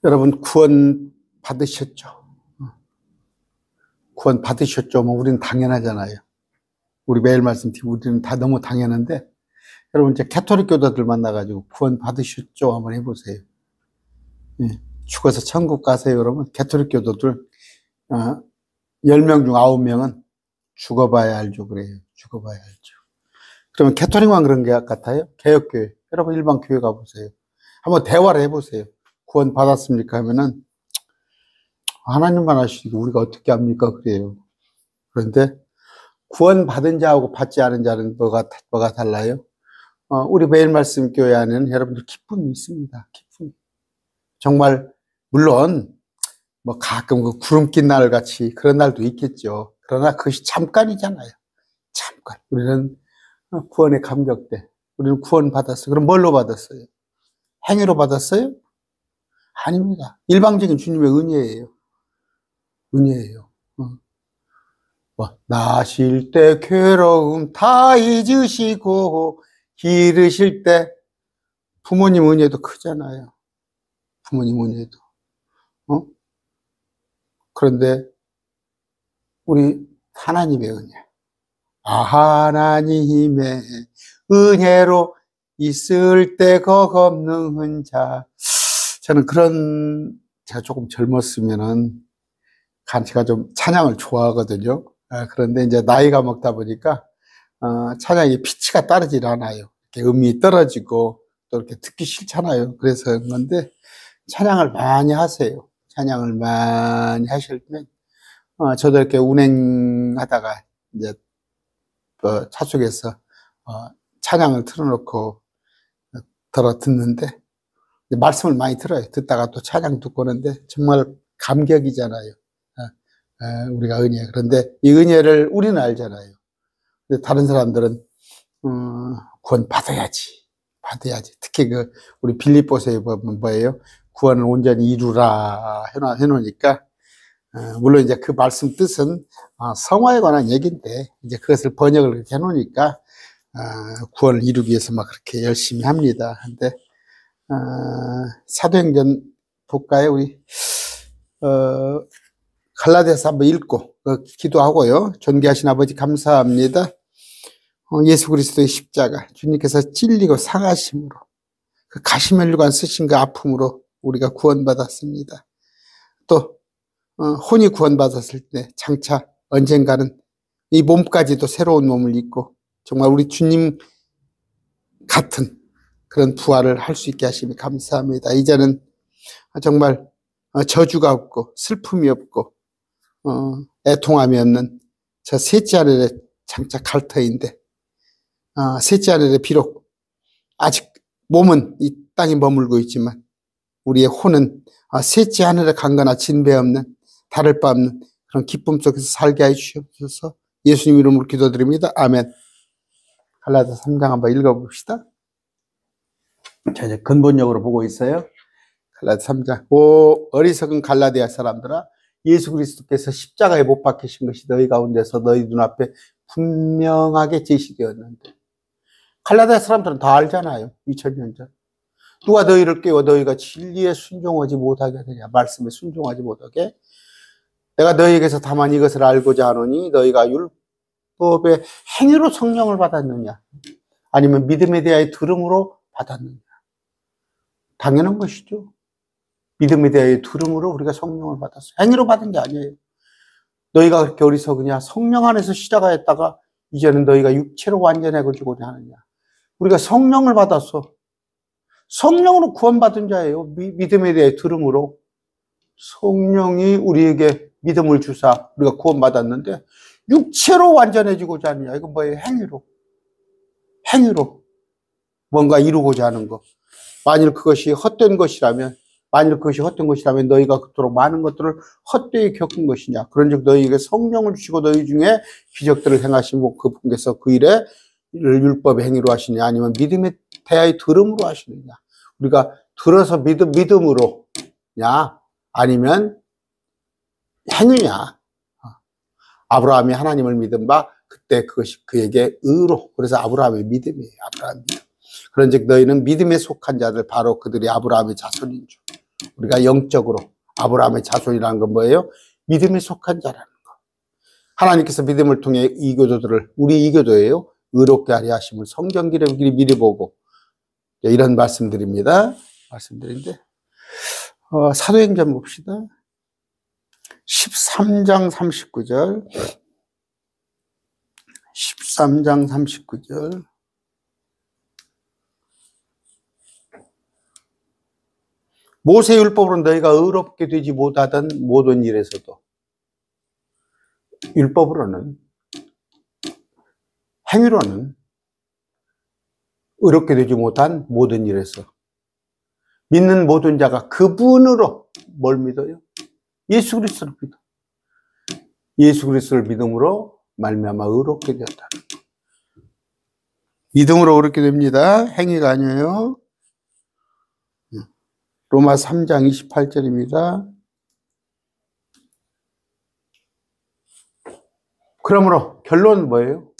여러분 구원 받으셨죠? 구원 받으셨죠? 뭐 우리는 당연하잖아요. 우리 매일 말씀 드리고 우리는 다 너무 당연한데 여러분 이제 가톨릭 교도들 만나가지고 구원 받으셨죠? 한번 해보세요. 예, 죽어서 천국 가세요. 여러분 가톨릭 교도들 10명 중 9명은 죽어봐야 알죠. 그래요. 죽어봐야 알죠. 그러면 가톨릭만 그런 게 같아요? 개혁교회. 여러분 일반 교회 가보세요. 한번 대화를 해보세요. 구원 받았습니까? 하면은 하나님만 아시고 우리가 어떻게 합니까? 그래요. 그런데 구원 받은 자하고 받지 않은 자는 뭐가 달라요? 우리 매일 말씀 교회 안에는 여러분들 기쁨이 있습니다. 기쁨. 정말 물론 뭐 가끔 그 구름 낀 날 같이 그런 날도 있겠죠. 그러나 그것이 잠깐이잖아요. 잠깐. 우리는 구원에 감격돼. 우리는 구원 받았어요. 그럼 뭘로 받았어요? 행위로 받았어요? 아닙니다. 일방적인 주님의 은혜예요. 은혜예요. 나실 때 괴로움 다 잊으시고 기르실 때 부모님 은혜도 크잖아요. 부모님 은혜도. 그런데 우리 하나님의 은혜. 하나님의 은혜로 있을 때 겁없는 자. 저는 제가 조금 젊었으면은 제가 좀 찬양을 좋아하거든요. 그런데 이제 나이가 먹다 보니까 찬양이 피치가 따르질 않아요. 이렇게 음이 떨어지고 또 이렇게 듣기 싫잖아요. 그래서 그런 건데 찬양을 많이 하세요. 찬양을 많이 하시면 저도 이렇게 운행하다가 이제 차 속에서 찬양을 틀어놓고 듣는데 말씀을 많이 들어요. 듣다가 또 찬양 듣고 오는데 정말 감격이잖아요. 우리가 은혜. 그런데 이 은혜를 우리는 알잖아요. 근데 다른 사람들은 구원 받아야지. 특히 우리 빌립보서에 보면 뭐예요? 구원을 온전히 이루라 해놓으니까 물론 이제 그 말씀 뜻은 성화에 관한 얘기인데 이제 그것을 번역을 그렇게 해놓으니까 구원을 이루기 위해서 막 그렇게 열심히 합니다. 근데 사도행전 볼까요? 우리 갈라디아서 한번 읽고 기도하고요. 존귀하신 아버지 감사합니다. 예수 그리스도의 십자가 주님께서 찔리고 상하심으로 그 가시면류관 쓰신 그 아픔으로 우리가 구원받았습니다. 또 혼이 구원받았을 때 장차 언젠가는 이 몸까지도 새로운 몸을 입고 정말 우리 주님 같은 그런 부활을 할 수 있게 하시니 감사합니다. 이제는 정말 저주가 없고 슬픔이 없고 애통함이 없는 저 셋째 하늘의 장차 갈 터인데 셋째 하늘에 비록 아직 몸은 이 땅에 머물고 있지만 우리의 혼은 셋째 하늘에 강거나 진배 없는 다를 바 없는 그런 기쁨 속에서 살게 해 주시옵소서. 예수님 이름으로 기도드립니다. 아멘. 갈라디아서 3장 한번 읽어봅시다. 자, 이제 근본적으로 보고 있어요. 갈라디아서 3장. 오 어리석은 갈라디아 사람들아, 예수 그리스도께서 십자가에 못 박히신 것이 너희 가운데서 너희 눈앞에 분명하게 제시되었는데, 갈라디아 사람들은 다 알잖아요. 2000년 전. 누가 너희를 깨워 너희가 진리에 순종하지 못하게 하느냐. 말씀에 순종하지 못하게. 내가 너희에게서 다만 이것을 알고자 하노니 너희가 율법의 행위로 성령을 받았느냐 아니면 믿음에 대하여 들음으로 받았느냐. 당연한 것이죠. 믿음에 대하여 들음으로 우리가 성령을 받았어요. 행위로 받은 게 아니에요. 너희가 그렇게 어리석으냐. 성령 안에서 시작하였다가 이제는 너희가 육체로 완전해지고자 하느냐. 우리가 성령을 받았어. 성령으로 구원받은 자예요. 믿음에 대해 들음으로 성령이 우리에게 믿음을 주사 우리가 구원받았는데 육체로 완전해지고자 하느냐. 이건 뭐예요? 행위로 뭔가 이루고자 하는 거. 만일 그것이 헛된 것이라면 너희가 그토록 많은 것들을 헛되이 겪은 것이냐. 그런즉 너희에게 성령을 주시고 너희 중에 기적들을 행하시고 그분께서 그 일에 율법의 행위로 하시느냐 아니면 믿음에 대하여 들음으로 하시느냐. 우리가 들어서 믿음으로냐 아니면 행위냐. 아브라함이 하나님을 믿은 바 그때 그것이 그에게 의로. 그래서 아브라함의 믿음이에요. 아브라함 믿음. 그런즉 너희는 믿음에 속한 자들 바로 그들이 아브라함의 자손인 줄. 우리가 영적으로 아브라함의 자손이라는 건 뭐예요? 믿음에 속한 자라는 거. 하나님께서 믿음을 통해 이교도들을, 우리 이교도예요, 의롭게 하려 하심을 성경기를 미리 보고, 이런 말씀드립니다. 말씀드린데, 사도행전 봅시다. 13장 39절. 13장 39절. 모세 율법으로 너희가 의롭게 되지 못하던 모든 일에서도, 율법으로는, 행위로는 의롭게 되지 못한 모든 일에서 믿는 모든 자가 그분으로 뭘 믿어요? 예수 그리스도를 믿어. 예수 그리스도를 믿음으로 말미암아 의롭게 되었다. 믿음으로 의롭게 됩니다. 행위가 아니에요. 로마 3장 28절입니다. 그러므로 결론은 뭐예요?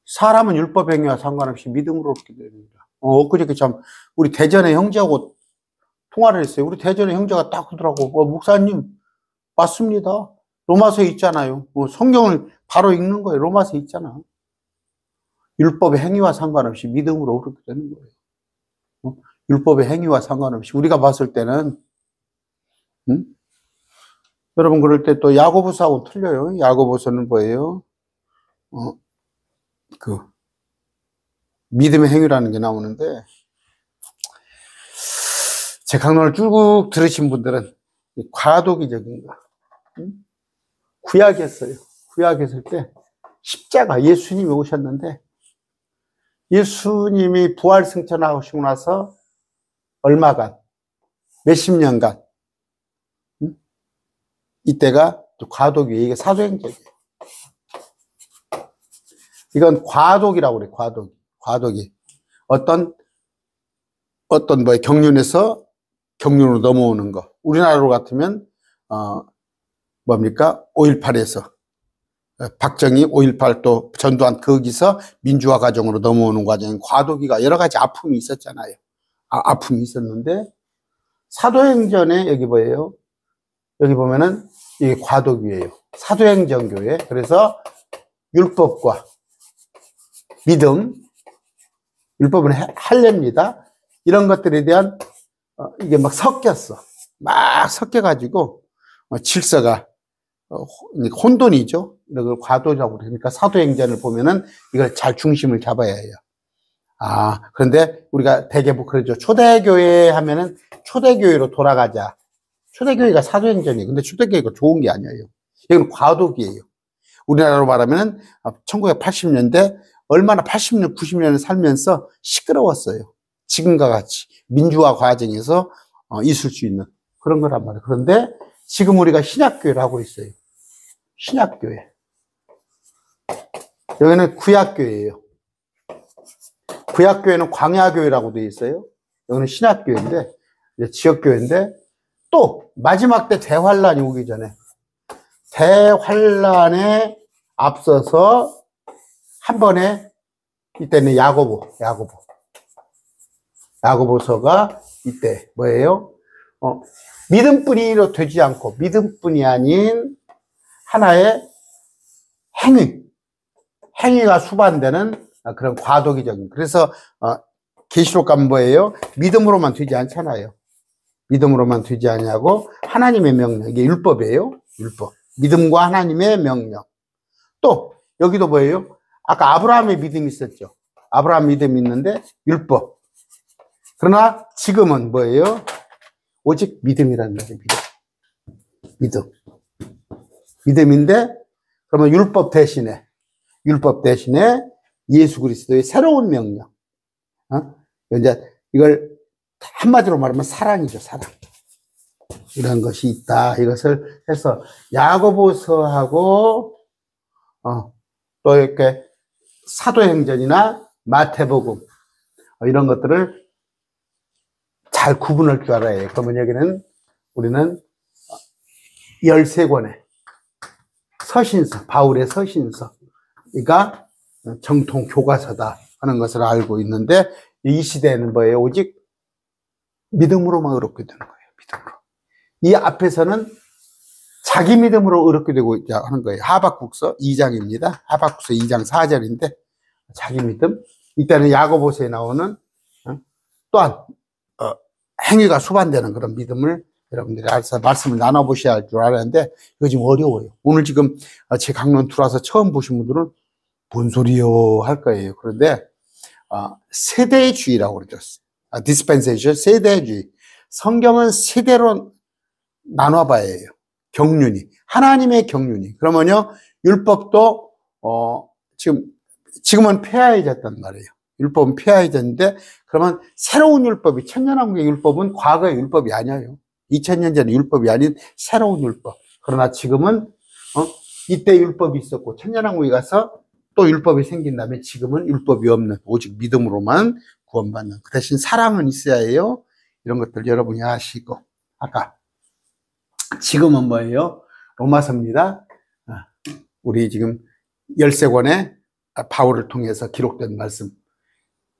사람은 율법 행위와 상관없이 믿음으로 의롭게 됩니다. 엊그저께 참 우리 대전의 형제하고 통화를 했어요. 우리 대전의 형제가 딱 하더라고. 목사님, 맞습니다. 로마서에 있잖아요. 성경을 바로 읽는 거예요. 로마서에 있잖아. 율법의 행위와 상관없이 믿음으로 의롭게 되는 거예요. 율법의 행위와 상관없이 우리가 봤을 때는, 여러분 그럴 때 또 야고보서하고 틀려요. 야고보서는 뭐예요? 믿음의 행위라는 게 나오는데, 제 강론을 쭉 들으신 분들은 과도기적인 거, 구약에 했어요. 구약에 했을 때 십자가, 예수님이 오셨는데, 예수님이 부활 승천하시고 나서 얼마간, 몇십 년간, 이때가 과도기예요. 이게 사도행전이에요. 이건 과도기라고 그래요. 과도기. 어떤 경륜에서 경륜으로 넘어오는 거. 우리나라로 같으면 뭡니까? 5.18에서 박정희 5.18 또 전두환, 거기서 민주화 과정으로 넘어오는 과정인 과도기가 여러 가지 아픔이 있었잖아요. 아픔이 있었는데, 사도행전에 여기 뭐예요? 여기 보면은 이게 과도기예요. 사도행전 교회. 그래서 율법과 믿음, 율법은 할례입니다. 이런 것들에 대한 이게 막 섞였어. 막 섞여가지고 질서가 혼돈이죠. 이런 걸 과도라고 그러니까 사도행전을 보면은 이걸 잘 중심을 잡아야 해요. 그런데 우리가 대개 그러죠. 초대교회 하면은 초대교회로 돌아가자. 초대교회가 사도행전이에요. 근데 초대교회가 좋은 게 아니에요. 이건 과도기예요. 우리나라로 말하면 1980년대 얼마나 80년, 90년을 살면서 시끄러웠어요. 지금과 같이 민주화 과정에서 있을 수 있는 그런 거란 말이에요. 그런데 지금 우리가 신약교회를 하고 있어요. 신약교회. 여기는 구약교회예요. 구약교회는 광야교회라고 되어 있어요. 여기는 신약교회인데, 지역교회인데, 또 마지막 때 대환란이 오기 전에, 대환란에 앞서서 한 번에, 이때는 야고보서가 이때 뭐예요? 믿음뿐이로 되지 않고 믿음뿐이 아닌 하나의 행위가 수반되는 그런 과도기적인. 그래서 계시록 가면 뭐예요? 믿음으로만 되지 않잖아요. 믿음으로만 되지 않냐고 하나님의 명령, 이게 율법이에요. 율법. 믿음과 하나님의 명령. 또 여기도 뭐예요? 아까 아브라함의 믿음이 있었죠. 아브라함 믿음이 있는데 율법. 그러나 지금은 뭐예요? 오직 믿음이라는 거죠. 믿음. 믿음인데, 그러면 율법 대신에 예수 그리스도의 새로운 명령. 이제 이걸 한마디로 말하면 사랑이죠, 사랑. 이런 것이 있다. 이것을 해서 야고보서하고 또 이렇게 사도행전이나 마태복음 이런 것들을 잘 구분할 줄 알아야 해요. 그러면 여기는 우리는 13권의 서신서, 바울의 서신서가 정통 교과서다 하는 것을 알고 있는데, 이 시대에는 뭐예요? 오직 믿음으로만 의롭게 되는 거예요. 믿음으로. 이 앞에서는 자기 믿음으로 의롭게 되고 하는 거예요. 하박국서 2장입니다. 하박국서 2장 4절인데 자기 믿음. 이때는 야고보서에 나오는 또한 행위가 수반되는 그런 믿음을 여러분들이 알아서 말씀을 나눠보셔야 할 줄 알았는데 이거 지금 어려워요. 오늘 지금 제 강론 들어와서 처음 보신 분들은 뭔 소리요 할 거예요. 그런데 세대주의라고 그러죠. 디스펜세이션, 세대주의. 성경은 세대로 나눠봐야 해요. 경륜이. 하나님의 경륜이. 그러면요, 율법도, 지금은 폐하해졌단 말이에요. 율법은 폐하해졌는데, 그러면 새로운 율법이, 천년왕국의 율법은 과거의 율법이 아니에요. 2000년 전의 율법이 아닌 새로운 율법. 그러나 지금은, 이때 율법이 있었고, 천년왕국에 가서 또 율법이 생긴 다음에 지금은 율법이 없는, 오직 믿음으로만 구원받는. 그 대신 사랑은 있어야 해요. 이런 것들 여러분이 아시고. 아까, 지금은 뭐예요? 로마서입니다. 우리 지금 13권의 바울을 통해서 기록된 말씀.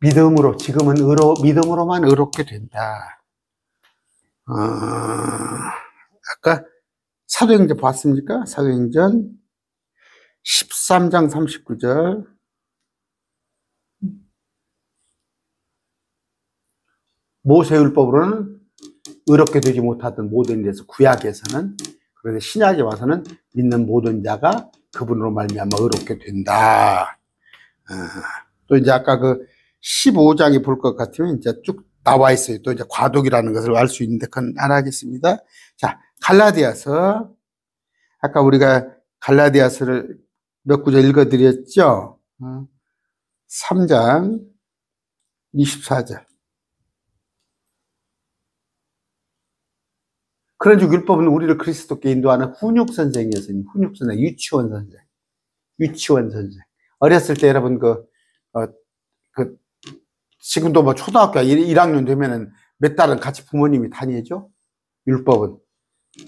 믿음으로, 지금은 믿음으로만 의롭게 된다. 아까 사도행전 봤습니까? 사도행전 13장 39절. 모세율법으로는 의롭게 되지 못하던 모든 데서 구약에서는, 그런데 신약에 와서는 믿는 모든 자가 그분으로 말미암아 의롭게 된다. 또 이제 아까 그 15장에 볼 것 같으면 이제 쭉 나와 있어요. 또 이제 과독이라는 것을 알 수 있는데 그건 안 하겠습니다. 자, 갈라디아서. 아까 우리가 갈라디아서를 몇 구절 읽어드렸죠? 3장 24절. 그런즉 율법은 우리를 그리스도께 인도하는 훈육선생이었으니, 훈육선생, 유치원 선생. 어렸을 때 여러분 지금도 뭐 초등학교 1학년 되면은 몇 달은 같이 부모님이 다니죠? 율법은.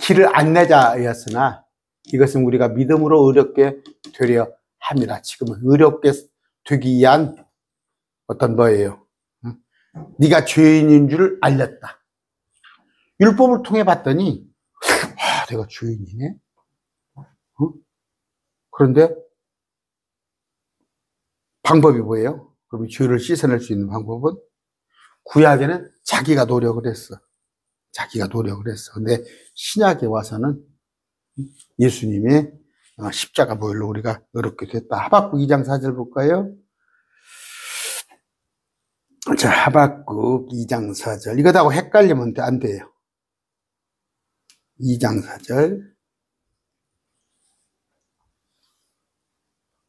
길을 안내자였으나 이것은 우리가 믿음으로 의롭게 되려 함이라. 지금은 의롭게 되기 위한 어떤 뭐예요? 네가 죄인인 줄 알렸다. 율법을 통해 봤더니 내가 죄인이네. 그런데 방법이 뭐예요? 그러면 죄를 씻어낼 수 있는 방법은 구약에는 자기가 노력을 했어. 자기가 노력을 했어. 근데 신약에 와서는 예수님의 십자가 보혈로 우리가 의롭게 됐다. 하박국 2장 4절 볼까요? 자, 하박국 2장 4절. 이거하고 헷갈리면 안 돼요. 2장 4절.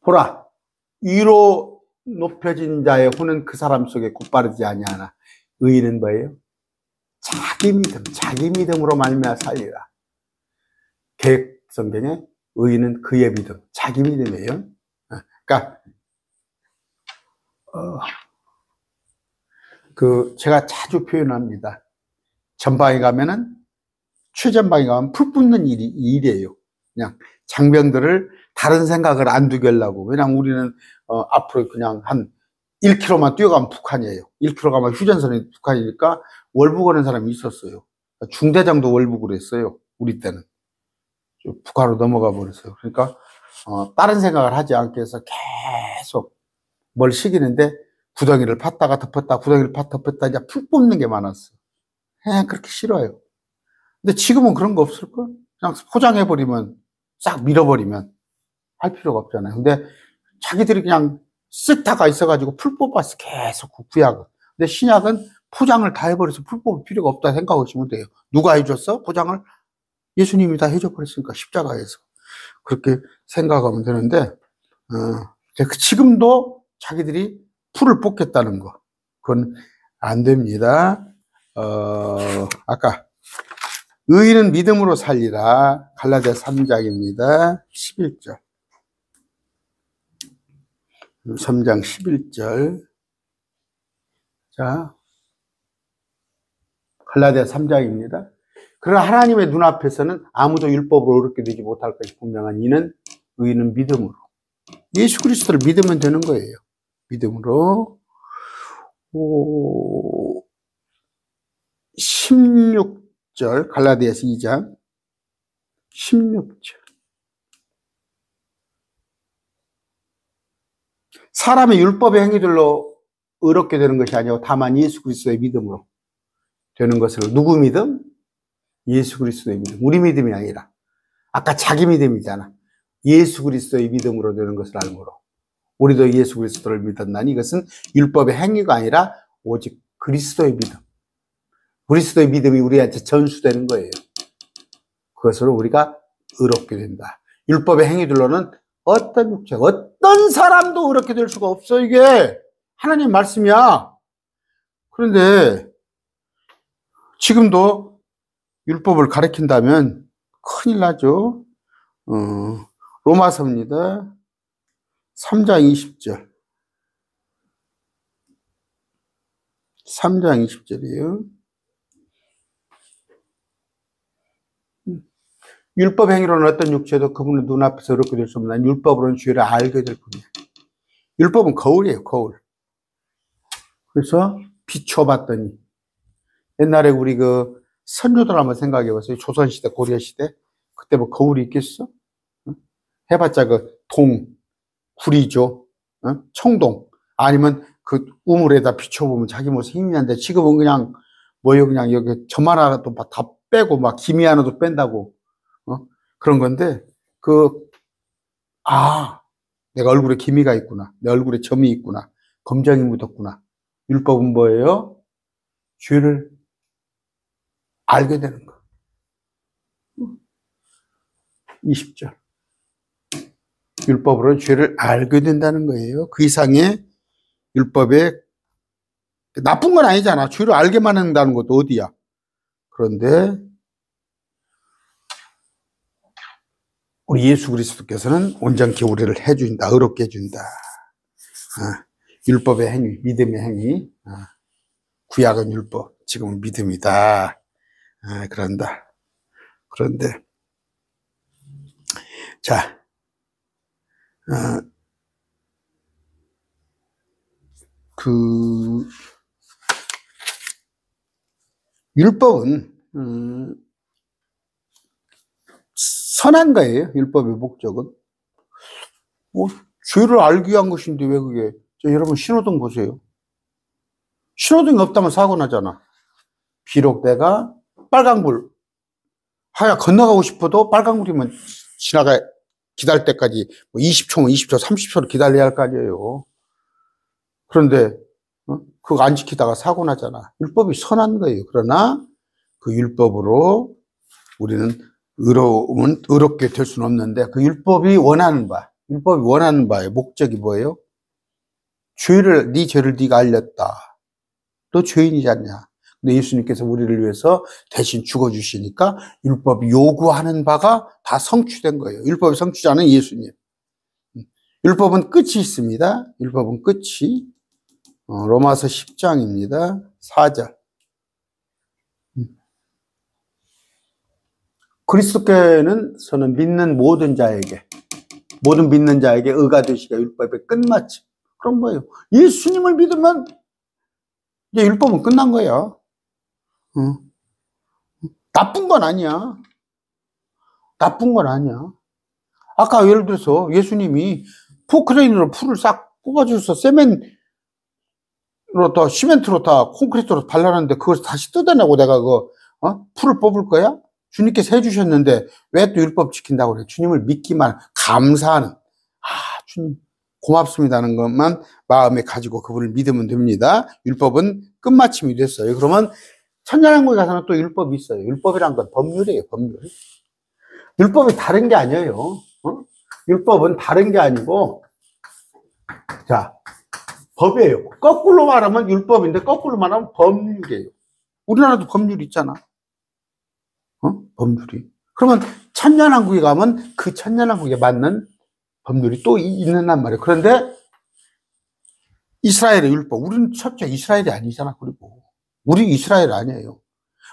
보라, 위로 높여진 자의 혼은 그 사람 속에 곧바르지 아니하나 의인은 뭐예요? 자기 믿음으로 말미암아 살리라. 개역 성경에 의인은 그의 믿음, 자기 믿음이에요. 그러니까 제가 자주 표현합니다. 전방에 가면은, 최전방에 가면 풀 뿜는 일이에요. 그냥 장병들을 다른 생각을 안 두게 하려고. 왜냐면 우리는 앞으로 그냥 한 1km만 뛰어가면 북한이에요. 1km 가면 휴전선이 북한이니까 월북하는 사람이 있었어요. 중대장도 월북을 했어요. 우리 때는. 북한으로 넘어가 버렸어요. 그러니까 다른 생각을 하지 않게 해서 계속 뭘 시키는데 구덩이를 팠다가 덮었다, 구덩이를 덮었다, 이제 풀 뽑는 게 많았어. 그냥 그렇게 싫어요. 근데 지금은 그런 거 없을걸? 그냥 포장해버리면, 싹 밀어버리면 할 필요가 없잖아요. 근데 자기들이 그냥 쓱다가 있어가지고 풀 뽑았어. 계속 구약은. 근데 신약은 포장을 다 해버려서 풀 뽑을 필요가 없다 생각하시면 돼요. 누가 해줬어? 포장을? 예수님이 다 해줘버렸으니까, 십자가에서. 그렇게 생각하면 되는데, 지금도 자기들이 풀을 뽑겠다는 거. 그건 안 됩니다. 아까, 의인은 믿음으로 살리라. 갈라디아 3장입니다. 11절. 3장 11절. 자, 갈라디아 3장입니다. 그러나 하나님의 눈앞에서는 아무도 율법으로 의롭게 되지 못할 것이 분명한 이는 의인은 믿음으로. 예수 그리스도를 믿으면 되는 거예요. 믿음으로. 16절, 갈라디아서 2장 16절. 사람의 율법의 행위들로 의롭게 되는 것이 아니고 다만 예수 그리스도의 믿음으로 되는 것을. 누구 믿음? 예수 그리스도의 믿음. 우리 믿음이 아니라 아까 자기 믿음이잖아. 예수 그리스도의 믿음으로 되는 것을 알므로 우리도 예수 그리스도를 믿었나니 이것은 율법의 행위가 아니라 오직 그리스도의 믿음. 그리스도의 믿음이 우리한테 전수되는 거예요. 그것으로 우리가 의롭게 된다. 율법의 행위들로는 어떤 육체, 어떤 사람도 의롭게 될 수가 없어. 이게 하나님 말씀이야. 그런데 지금도 율법을 가리킨다면 큰일 나죠. 로마서입니다. 3장 20절. 3장 20절이에요. 율법 행위로는 어떤 육체도 그분의 눈앞에서 의롭게 될 수 없는 율법으로는 죄를 알게 될 뿐이에요. 율법은 거울이에요, 거울. 그래서 비춰봤더니 옛날에 우리 그 선조들 한번 생각해 보세요. 조선시대, 고려시대. 그때 뭐 거울이 있겠어? 해봤자 그 구리죠. 청동. 아니면 그 우물에다 비춰보면 자기 모습 힘이 난데 지금은 그냥 뭐요, 그냥 여기 점 하나도 다 빼고 막 기미 하나도 뺀다고. 그런 건데, 내가 얼굴에 기미가 있구나. 내 얼굴에 점이 있구나. 검정이 묻었구나. 율법은 뭐예요? 죄를 알게 되는 거. 20절. 율법으로 죄를 알게 된다는 거예요. 그 이상의 율법에 나쁜 건 아니잖아. 죄를 알게만 한다는 것도 어디야. 그런데 우리 예수 그리스도께서는 온전케 우리를 해준다. 의롭게 해준다. 율법의 행위, 믿음의 행위. 구약은 율법, 지금은 믿음이다. 그런다. 그런데 자, 율법은 선한 거예요. 율법의 목적은. 죄를 알기 위한 것인데 왜 그게. 여러분 신호등 보세요. 신호등이 없다면 사고 나잖아. 비록 내가 빨간불 하야 건너가고 싶어도 빨간불이면 기다릴 때까지 20초, 20초, 30초를 기다려야 할 거 아니에요. 그런데 그거 안 지키다가 사고 나잖아. 율법이 선한 거예요. 그러나 그 율법으로 우리는 의롭게 될 수는 없는데 그 율법이 원하는 바의 목적이 뭐예요? 네 죄를 네가 알렸다. 너 죄인이지 않냐? 근데 예수님께서 우리를 위해서 대신 죽어주시니까 율법이 요구하는 바가 다 성취된 거예요. 율법의 성취자는 예수님. 율법은 끝이 있습니다. 율법은 끝이. 로마서 10장입니다. 4절. 그리스도께는 저는 모든 믿는 자에게 의가 되시게 율법의 끝마침. 그런 거예요. 예수님을 믿으면 이제 율법은 끝난 거야. 나쁜 건 아니야. 아까 예를 들어서 예수님이 포크레인으로 풀을 싹 뽑아주셔서 시멘트로 다 콘크리트로 발라놨는데 그걸 다시 뜯어내고 내가 풀을 뽑을 거야? 주님께서 해주셨는데 왜 또 율법 지킨다고 그래? 주님을 믿기만 감사하는 주님 고맙습니다는 것만 마음에 가지고 그분을 믿으면 됩니다. 율법은 끝마침이 됐어요. 그러면 천년왕국에 가서는 또 율법이 있어요. 율법이란 건 법률이에요. 법률. 율법이 다른 게 아니에요. 율법은 다른 게 아니고 법이에요. 거꾸로 말하면 율법인데 거꾸로 말하면 법률이에요. 우리나라도 법률이 있잖아. 법률이. 그러면 천년왕국에 가면 그 천년왕국에 맞는 법률이 또 있는단 말이에요. 그런데 이스라엘의 율법, 우리는 첫째 이스라엘이 아니잖아. 그리고 우리 이스라엘 아니에요.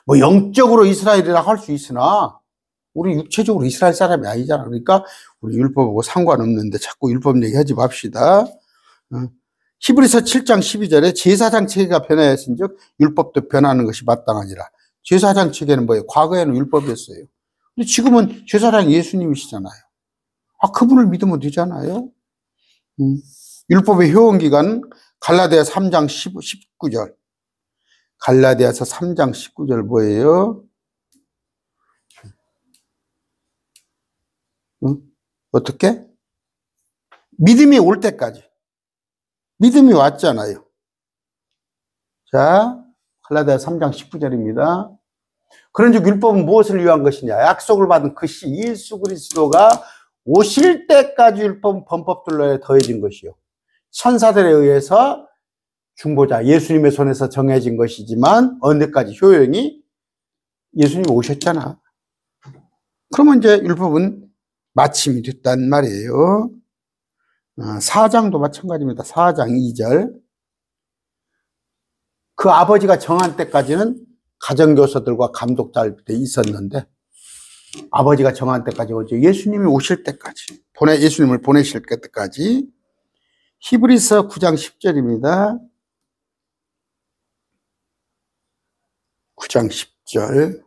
뭐 영적으로 이스라엘이라 할 수 있으나 우리 육체적으로 이스라엘 사람이 아니잖아. 그러니까 우리 율법하고 상관없는데 자꾸 율법 얘기하지 맙시다. 히브리서 7장 12절에 제사장 체계가 변하였은즉 율법도 변하는 것이 마땅하니라. 제사장 체계는 뭐예요? 과거에는 율법이었어요. 근데 지금은 제사장이 예수님이시잖아요. 그분을 믿으면 되잖아요. 율법의 효원기간 갈라디아 3장 19절. 갈라디아서 3장 19절 뭐예요? 어떻게? 믿음이 올 때까지. 믿음이 왔잖아요. 자, 갈라디아 3장 19절입니다. 그런즉 율법은 무엇을 위한 것이냐? 약속을 받은 그 시 예수 그리스도가 오실 때까지 율법은 범법들로 더해진 것이요. 천사들에 의해서 중보자 예수님의 손에서 정해진 것이지만 언제까지 효용이? 예수님이 오셨잖아. 그러면 이제 율법은 마침이 됐단 말이에요. 4장도 마찬가지입니다. 4장 2절. 그 아버지가 정한 때까지는 가정교사들과 감독자들이 있었는데 아버지가 정한 때까지 오죠. 예수님이 오실 때까지, 예수님을 보내실 때까지. 히브리서 9장 10절입니다. 9장 10절.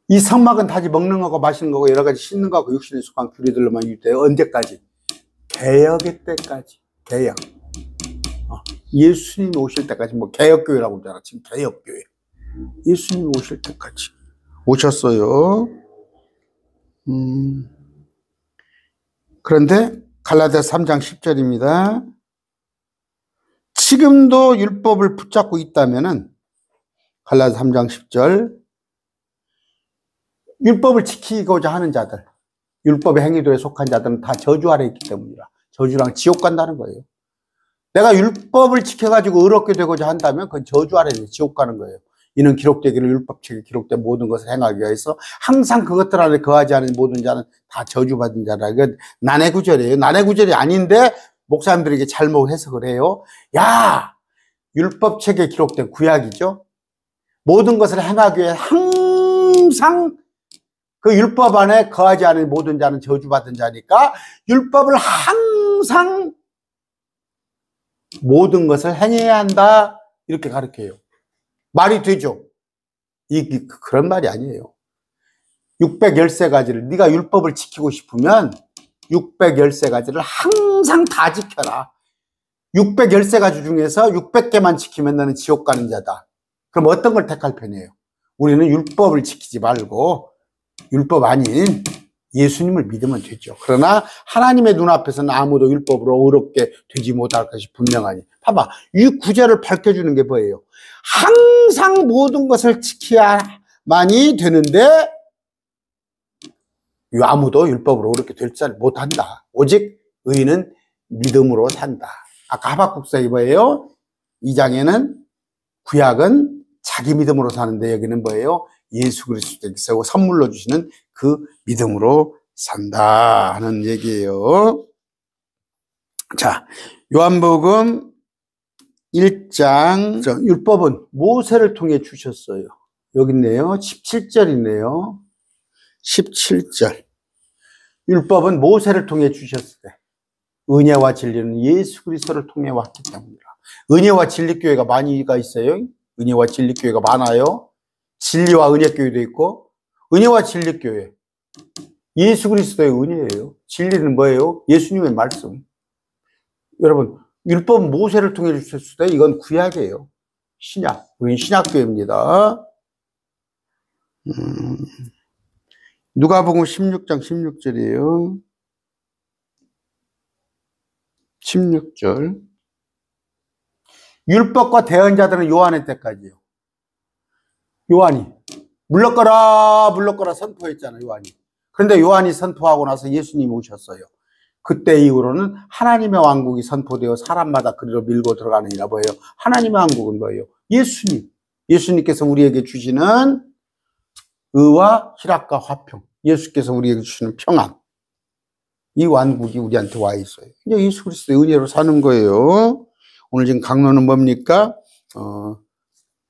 이 성막은 다시 먹는 거고 마시는 거고 여러 가지 씻는 거고 육신에 속한 규례들로만 유지돼요. 언제까지? 개혁의 때까지. 개혁. 예수님이 오실 때까지. 뭐 개혁교회라고 하잖아. 지금 개혁교회. 예수님이 오실 때까지 오셨어요. 그런데 갈라디아 3장 10절입니다. 지금도 율법을 붙잡고 있다면은 갈라디아 3장 10절. 율법을 지키고자 하는 자들, 율법의 행위도에 속한 자들은 다 저주 아래 있기 때문이라. 저주랑 지옥 간다는 거예요. 내가 율법을 지켜가지고 의롭게 되고자 한다면 그건 저주 아래 지옥 가는 거예요. 이는 기록되기를 율법책에 기록된 모든 것을 행하기 위해서 항상 그것들 안에 거하지 않은 모든 자는 다 저주받은 자라. 이건 난해구절이에요. 난해구절이 아닌데 목사님들에게 잘못 해석을 해요. 야, 율법책에 기록된 구약이죠. 모든 것을 행하기 위해 항상 그 율법 안에 거하지 않은 모든 자는 저주받은 자니까 율법을 항상 모든 것을 행해야 한다 이렇게 가르쳐요. 말이 되죠? 그런 말이 아니에요. 613가지를 네가 율법을 지키고 싶으면 613가지를 항상 다 지켜라. 613가지 중에서 600개만 지키면 너는 지옥 가는 자다. 그럼 어떤 걸 택할 편이에요? 우리는 율법을 지키지 말고 율법 아닌 예수님을 믿으면 되죠. 그러나 하나님의 눈앞에서는 아무도 율법으로 의롭게 되지 못할 것이 분명하니. 봐봐, 이 구절을 밝혀주는 게 뭐예요? 항상 모든 것을 지켜야만이 되는데 아무도 율법으로 의롭게 될 줄 못한다. 오직 의인은 믿음으로 산다. 아까 하박국서에 뭐예요? 2장에는 구약은 자기 믿음으로 사는데 여기는 뭐예요? 예수 그리스도께서 선물로 주시는 그 믿음으로 산다 하는 얘기예요. 자, 요한복음 1장 율법은 모세를 통해 주셨어요. 여기 있네요. 17절이네요. 17절. 율법은 모세를 통해 주셨을 때 은혜와 진리는 예수 그리스도를 통해 왔기 때문이라. 은혜와 진리교회가 많이가 있어요. 은혜와 진리교회가 많아요. 진리와 은혜교회도 있고 은혜와 진리교회. 예수 그리스도의 은혜예요. 진리는 뭐예요? 예수님의 말씀. 여러분, 율법은 모세를 통해 주셨을 때 이건 구약이에요. 신약. 우리는 신약교회입니다. 누가복음 16장 16절이에요. 16절. 율법과 대언자들은 요한의 때까지요. 요한이 물러거라 선포했잖아요. 요한이. 그런데 요한이 선포하고 나서 예수님이 오셨어요. 그때 이후로는 하나님의 왕국이 선포되어 사람마다 그리로 밀고 들어가느니라. 뭐예요? 하나님의 왕국은 뭐예요? 예수님. 예수님께서 우리에게 주시는 의와 희락과 화평. 예수께서 우리에게 주시는 평안. 이 왕국이 우리한테 와 있어요. 이제 예수 그리스도의 은혜로 사는 거예요. 오늘 지금 강론은 뭡니까?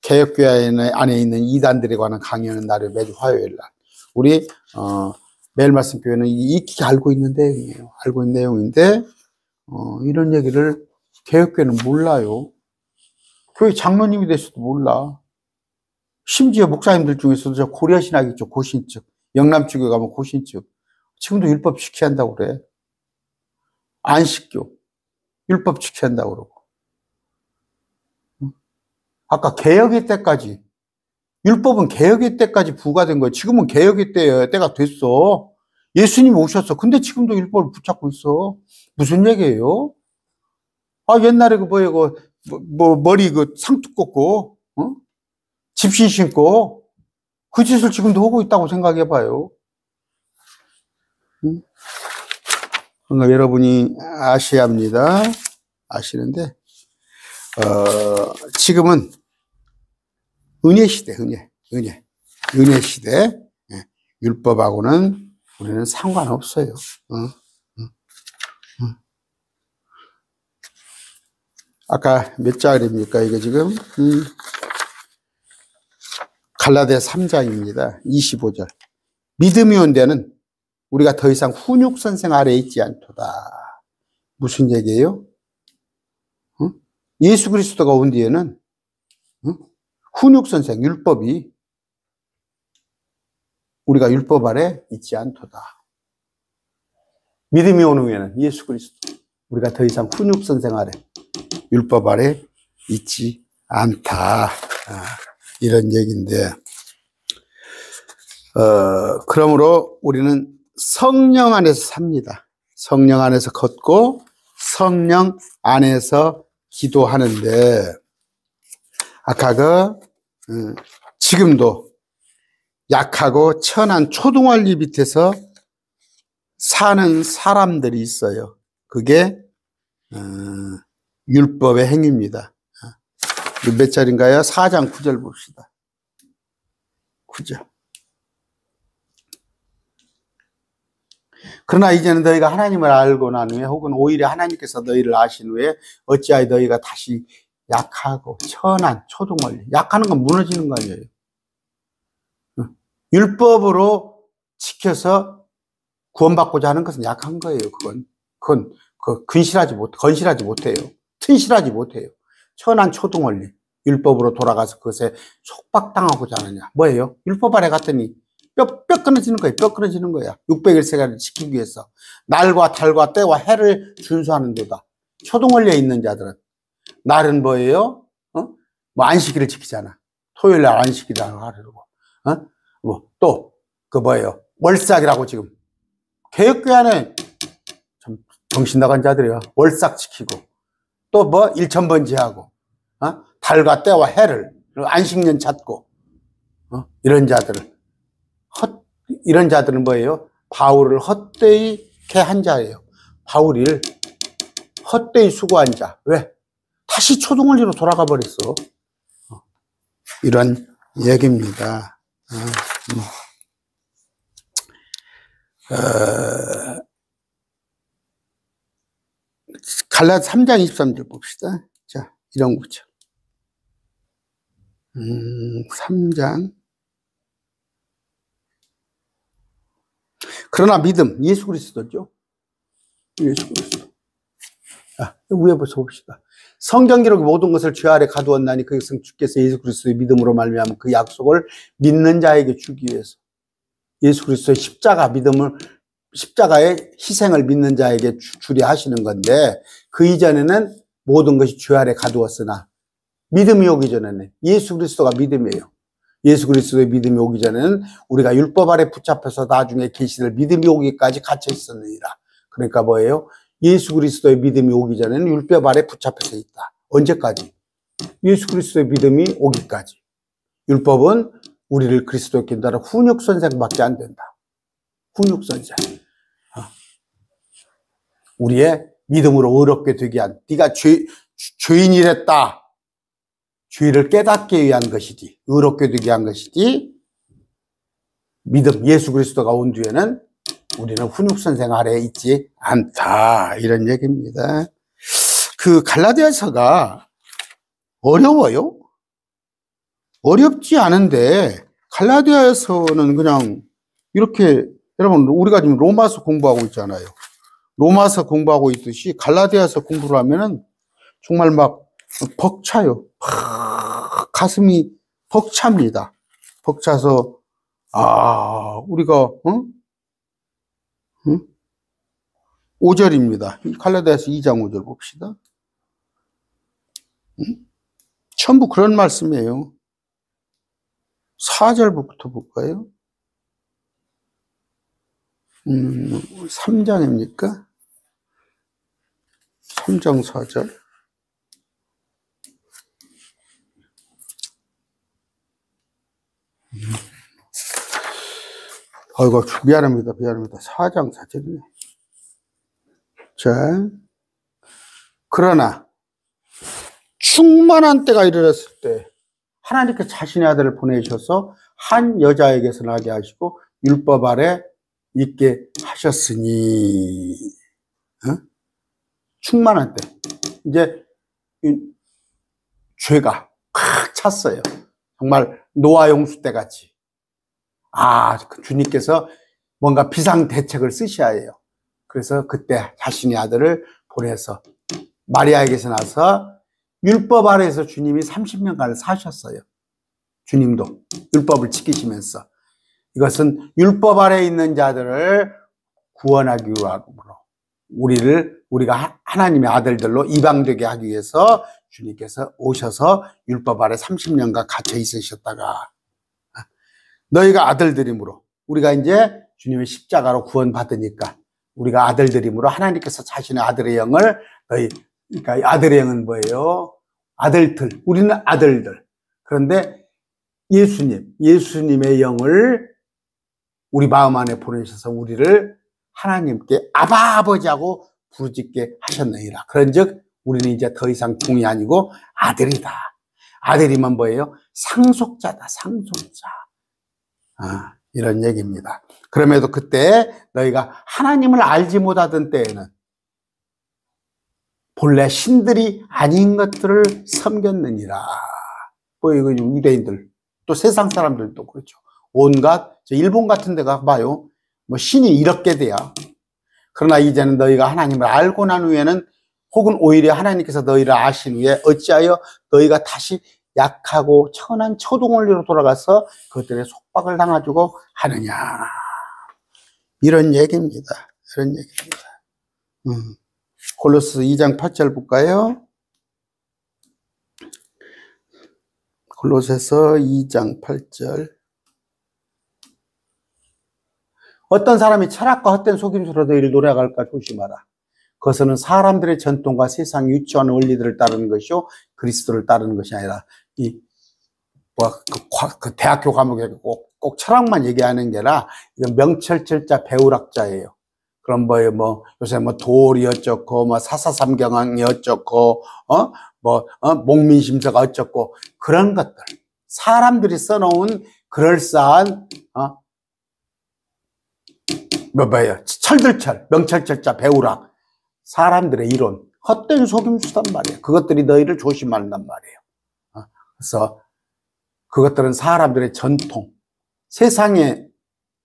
개혁교회 안에 있는 이단들에 관한 강의하는 날을 매주 화요일 날. 우리 매일 말씀 교회는 익히 알고 있는 내용이에요. 알고 있는 내용인데, 이런 얘기를 개혁교회는 몰라요. 교회 장로님이 됐어도 몰라. 심지어 목사님들 중에서도 저 고려신학 있죠. 고신즉. 영남 쪽에 가면 고신즉. 지금도 율법 지켜야 한다고 그래. 안식교. 율법 지켜야 한다고 그러고. 아까 개혁의 때까지. 율법은 개혁의 때까지 부과된 거예요. 지금은 개혁의 때가 됐어. 예수님이 오셨어. 근데 지금도 율법을 붙잡고 있어. 무슨 얘기예요? 옛날에 머리 상투 꽂고, 집신 신고, 그 짓을 지금도 하고 있다고 생각해봐요. 그러니까 여러분이 아셔야 합니다. 아시는데, 지금은 은혜 시대, 은혜 시대. 율법하고는 우리는 상관없어요. 아까 몇 절입니까? 이거 지금? 갈라디아 3장입니다. 25절. 믿음이 온 데는 우리가 더 이상 훈육 선생 아래에 있지 않도다. 무슨 얘기예요? 예수 그리스도가 온 뒤에는 훈육 선생, 율법이 우리가 율법 아래 있지 않도다. 믿음이 온 후에는 예수 그리스도, 우리가 더 이상 훈육 선생 아래, 율법 아래 있지 않다. 이런 얘기인데, 그러므로 우리는 성령 안에서 삽니다. 성령 안에서 걷고 성령 안에서 기도하는데, 아까 지금도 약하고 천한 초동원리 밑에서 사는 사람들이 있어요. 그게 율법의 행위입니다. 몇 절인가요? 4장 9절 봅시다. 9절. 그러나 이제는 너희가 하나님을 알고 난 후에, 혹은 오히려 하나님께서 너희를 아신 후에 어찌하여 너희가 다시 약하고 천한 초동원리. 약하는 건 무너지는 거 아니에요. 율법으로 지켜서 구원받고자 하는 것은 약한 거예요. 그건 건실하지 못해요. 튼실하지 못해요. 천한 초동원리. 율법으로 돌아가서 그것에 속박당하고자 하느냐. 뭐예요? 율법 아래 갔더니 뼈 끊어지는 거예요. 뼈 끊어지는 거야. 600일세가를 지키기 위해서. 날과 달과 때와 해를 준수하는 데다. 초동원리에 있는 자들은. 날은 뭐예요? 안식일을 지키잖아. 토요일날 안식일이라고 하려고. 월삭이라고 지금. 개혁교회 안에 참 정신 나간 자들이야. 월삭 지키고. 또 일천번제하고. 달과 때와 해를. 안식년 찾고. 이런 자들을. 이런 자들은 뭐예요? 바울을 헛되이 한 자예요. 바울을 헛되이 수고한 자. 왜? 다시 초동원리로 돌아가 버렸어. 이런 얘기입니다. 갈라디아 3장 23절 봅시다. 자, 이런 거죠. 3장. 그러나 믿음, 예수 그리스도죠. 예수 그리스도. 위에 봅시다. 성경 기록의 모든 것을 죄 아래 가두었나니 그것은 주께서 예수 그리스도의 믿음으로 말미암아 그 약속을 믿는 자에게 주기 위해서. 예수 그리스도의 십자가의 희생을 믿는 자에게 주려 하시는 건데, 그 이전에는 모든 것이 죄 아래 가두었으나 믿음이 오기 전에는 예수 그리스도가 믿음이에요. 예수 그리스도의 믿음이 오기 전에는 우리가 율법 아래 붙잡혀서 나중에 계시될 믿음이 오기까지 갇혀 있었느니라. 그러니까 뭐예요? 예수 그리스도의 믿음이 오기 전에는 율법 아래 붙잡혀서 있다. 언제까지? 예수 그리스도의 믿음이 오기까지. 율법은 우리를 그리스도께 따라 훈육선생밖에 안 된다. 훈육선생. 우리의 믿음으로 의롭게 되게 한, 네가 죄인이랬다. 죄를 깨닫게 위한 것이지, 의롭게 되게 한 것이지, 믿음, 예수 그리스도가 온 뒤에는 우리는 훈육선생 아래에 있지 않다. 이런 얘기입니다. 그 갈라디아서가 어려워요? 어렵지 않은데, 갈라디아서는 그냥 이렇게 여러분, 우리가 지금 로마서 공부하고 있잖아요. 로마서 공부하고 있듯이 갈라디아서 공부를 하면은 정말 막 벅차요. 가슴이 벅찹니다. 벅차서, 우리가, 응? 응? 5절입니다. 갈라디아서 2장 5절 봅시다. 응? 전부 그런 말씀이에요. 4절부터 볼까요? 3장입니까? 3장 4절. 아이고, 미안합니다. 4장 4절이네. 자, 그러나 충만한 때가 이르렀을 때 하나님께서 자신의 아들을 보내셔서 한 여자에게서 나게 하시고 율법 아래 있게 하셨으니, 충만한 때 이제 죄가 꽉 찼어요. 정말 노아 용수 때 같이. 주님께서 뭔가 비상대책을 쓰셔야 해요. 그래서 그때 자신의 아들을 보내서 마리아에게서 나서 율법 아래에서 주님이 30년간 사셨어요. 주님도 율법을 지키시면서. 이것은 율법 아래에 있는 자들을 구원하기 위함으로 우리가 하나님의 아들들로 이방되게 하기 위해서 주님께서 오셔서 율법 아래 30년간 갇혀 있으셨다가 너희가 아들들이므로 우리가 이제 주님의 십자가로 구원받으니까 우리가 아들들이므로 하나님께서 자신의 아들의 영을 그러니까 아들의 영은 뭐예요? 아들들, 우리는 아들들. 그런데 예수님의 영을 우리 마음 안에 보내셔서 우리를 하나님께 아바 아버지하고 부르짖게 하셨느니라. 그런즉 우리는 이제 더 이상 종이 아니고 아들이다. 아들이면 뭐예요? 상속자다, 상속자. 이런 얘기입니다. 그럼에도 그때 너희가 하나님을 알지 못하던 때에는 본래 신들이 아닌 것들을 섬겼느니라. 이거 유대인들, 또 세상 사람들도 그렇죠. 온갖, 일본 같은 데 가봐요. 신이 이렇게 돼야. 그러나 이제는 너희가 하나님을 알고 난 후에는 혹은 오히려 하나님께서 너희를 아신 후에 어찌하여 너희가 다시 약하고 천한 초동원리로 돌아가서 그것들의 속박을 당하고 하느냐. 이런 얘기입니다. 골로새 2장 8절 볼까요? 골로새서 2장 8절. 어떤 사람이 철학과 헛된 속임수로 너희를 노래할까 조심하라. 그것은 사람들의 전통과 세상 유치한 원리들을 따르는 것이요 그리스도를 따르는 것이 아니라 그 대학교 과목에 꼭 철학만 얘기하는 게 아니라 이건 명철철자 배울학자예요. 그럼 요새 도리 어쩌고 사사삼경항이 어쩌고 목민심서가 어쩌고 그런 것들 사람들이 써놓은 그럴싸한 철들철 명철철자 배울학 사람들의 이론 헛된 속임수단 말이에요. 그것들이 너희를 조심한단 말이에요. 그래서 그것들은 사람들의 전통, 세상의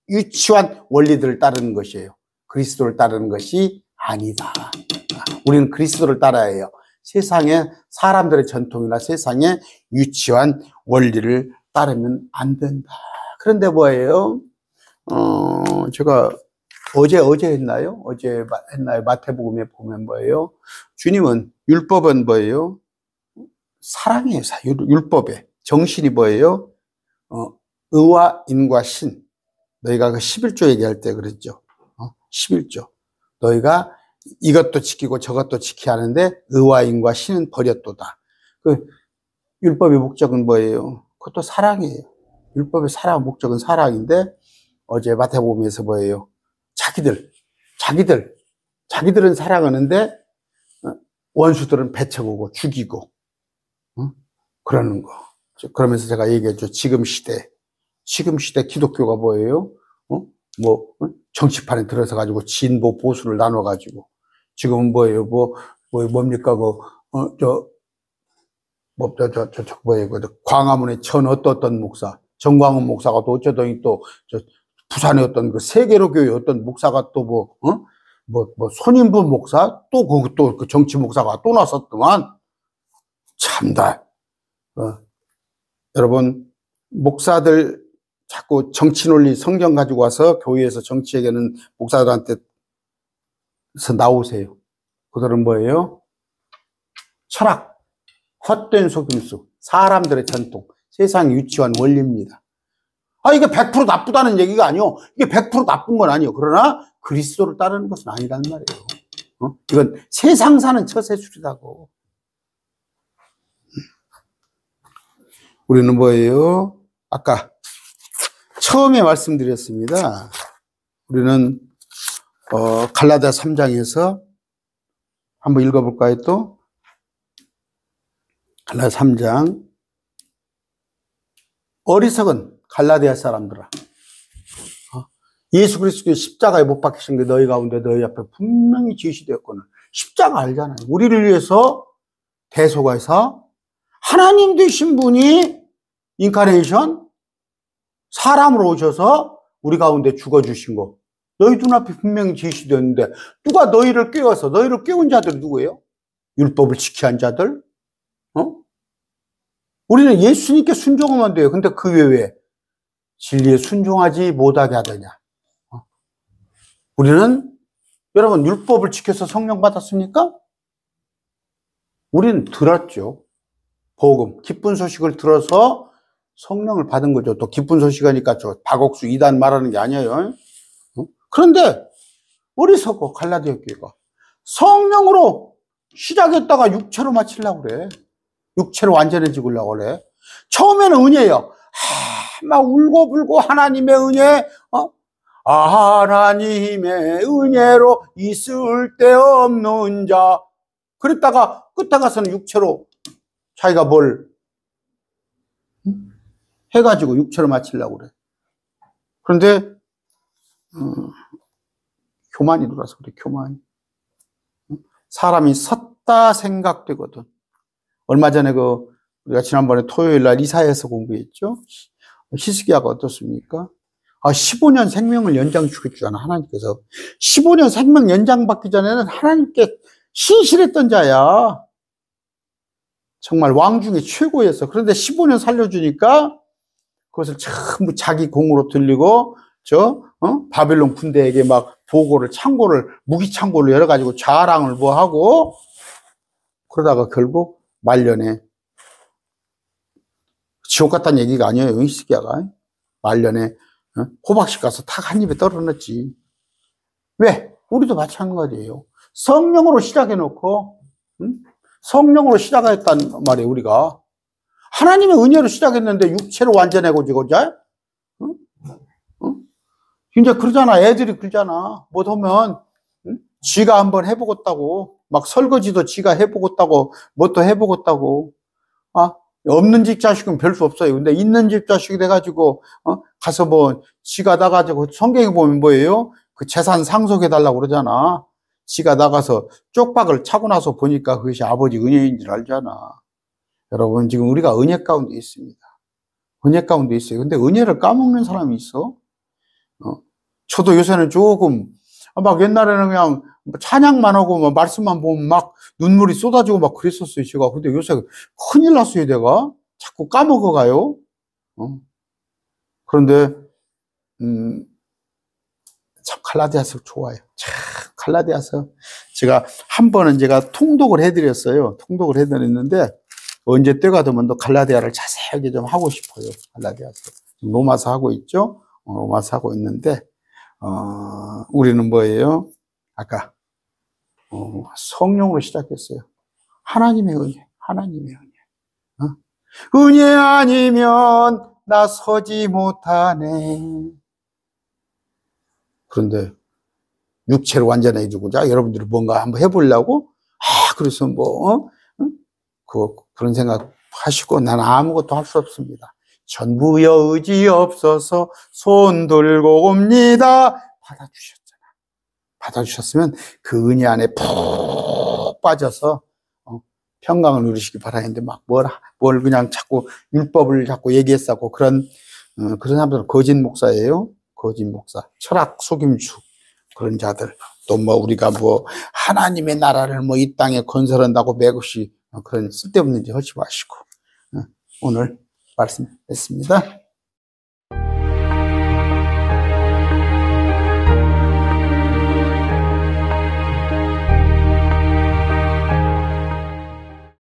유치한 원리들을 따르는 것이에요. 그리스도를 따르는 것이 아니다. 우리는 그리스도를 따라야 해요. 세상의 사람들의 전통이나 세상의 유치한 원리를 따르면 안 된다. 그런데 뭐예요? 제가 어제 했나요? 어제 했나요? 마태복음에 보면 뭐예요? 주님은 율법은 뭐예요? 사랑이에요. 율법의 정신이 뭐예요? 의와 인과 신. 너희가 그 11조 얘기할 때 그랬죠. 11조. 너희가 이것도 지키고 저것도 지켜야 하는데 의와 인과 신은 버렸도다. 그 율법의 목적은 뭐예요? 그것도 사랑이에요. 율법의 목적은 사랑인데 어제 마태복음에서 뭐예요? 자기들은 사랑하는데 원수들은 배척하고 죽이고 그러는 거. 그러면서 제가 얘기했죠. 지금 시대 기독교가 뭐예요? 정치판에 들어서 가지고 진보 보수를 나눠 가지고 지금은 뭐예요? 뭡니까? 광화문의 어떤 목사, 정광훈 목사가 또 어쩌더니 또 부산의 어떤 그 세계로 교회 어떤 목사가 또 손인부 목사 또 그 정치 목사가 또 나섰더만 참다. 여러분 목사들 자꾸 정치 논리 성경 가지고 와서 교회에서 정치 얘기하는 목사들한테서 나오세요. 그들은 뭐예요? 철학, 헛된 속임수, 사람들의 전통, 세상 유치한 원리입니다. 이게 100% 나쁘다는 얘기가 아니요. 이게 100% 나쁜 건 아니요. 그러나 그리스도를 따르는 것은 아니란 말이에요. 이건 세상 사는 처세술이라고. 우리는 뭐예요? 아까 처음에 말씀드렸습니다. 우리는 갈라디아 3장에서 한번 읽어볼까요? 또 갈라디아 3장. 어리석은 갈라디아 사람들아, 예수 그리스도의 십자가에 못 박히신 게 너희 가운데 너희 앞에 분명히 지시되었거늘. 십자가 알잖아요. 우리를 위해서 대속하사 하나님 되신 분이 인카네이션 사람으로 오셔서 우리 가운데 죽어주신 거 너희 눈앞에 분명히 지시되었는데, 누가 너희를 깨워서, 너희를 깨운 자들이 누구예요? 율법을 지키한 자들? 우리는 예수님께 순종하면 돼요. 근데 그 외에 진리에 순종하지 못하게 하더냐. 우리는 여러분 율법을 지켜서 성령 받았습니까? 우리는 들었죠. 복음, 기쁜 소식을 들어서 성령을 받은 거죠. 또 기쁜 소식이니까 저 박옥수 이단 말하는 게 아니에요. 그런데 어리석어 갈라디아 교회가 성령으로 시작했다가 육체로 마치려고 그래. 육체로 완전해지려고 그래. 처음에는 은혜예요. 막 울고불고 하나님의 은혜, 하나님의 은혜로 있을 데 없는 자. 그랬다가 끝에 가서는 육체로 자기가 뭘 해가지고 육체로 마치려고 그래. 그런데 교만이 들어와서 그래. 교만이. 사람이 섰다 생각되거든. 얼마 전에 우리가 지난번에 토요일 날 이사야서 공부했죠. 히스기야가 어떻습니까? 15년 생명을 연장시켰잖아, 하나님께서. 15년 생명 연장받기 전에는 하나님께 신실했던 자야. 정말 왕 중에 최고였어. 그런데 15년 살려주니까 그것을 전부 자기 공으로 들리고, 바빌론 군대에게 막 보고를, 무기 창고를 열어가지고 자랑을 하고, 그러다가 결국 말년에, 지옥 갔다는 얘기가 아니에요, 히스기야가. 말년에 호박씨 가서 탁 한 입에 떨어졌지. 왜? 우리도 마찬가지예요. 성령으로 시작해놓고, 성령으로 시작했단 말이에요, 우리가. 하나님의 은혜로 시작했는데 육체로 완전해고지고자? 이제 그러잖아. 애들이 그러잖아. 못하면 지가 한번 해보겠다고. 막 설거지도 지가 해보겠다고. 뭣도 해보겠다고. 없는 집 자식은 별 수 없어요. 근데 있는 집 자식이 돼가지고 가서 지가 나가지고 성경에 보면 뭐예요? 그 재산 상속해달라고 그러잖아. 지가 나가서 쪽박을 차고 나서 보니까 그것이 아버지 은혜인 줄 알잖아. 여러분 지금 우리가 은혜 가운데 있습니다. 은혜 가운데 있어요. 근데 은혜를 까먹는 사람이 있어. 저도 요새는 조금 막 옛날에는 그냥 찬양만 하고 말씀만 보면 막 눈물이 쏟아지고 막 그랬었어요, 제가. 근데 요새 큰일 났어요, 내가. 자꾸 까먹어가요. 그런데 참 갈라디아서 좋아요. 참 갈라디아서 제가 한 번은 제가 통독을 해드렸어요. 통독을 해드렸는데 언제 때가 되면 또 갈라디아를 자세하게 좀 하고 싶어요. 갈라디아서 로마서 하고 있죠. 로마서 하고 있는데 우리는 뭐예요? 아까 성령으로 시작했어요. 하나님의 은혜, 하나님의 은혜. 은혜 아니면 나 서지 못하네. 그런데 육체로 완전해지고자 여러분들이 뭔가 한번 해보려고 그래서 그런 생각 하시고 난 아무것도 할 수 없습니다. 전부여 의지 없어서 손 들고 옵니다. 받아주셨잖아. 받아주셨으면 그 은혜 안에 푹 빠져서 평강을 누리시기 바라는데 막 뭘 그냥 자꾸 율법을 자꾸 얘기했었고 그런 사람들은 거짓 목사예요. 거짓 목사, 철학 속임수 그런 자들, 또 뭐 우리가 뭐 하나님의 나라를 뭐 이 땅에 건설한다고 매것이 그런 쓸데없는 짓 하지 마시고 오늘 말씀했습니다.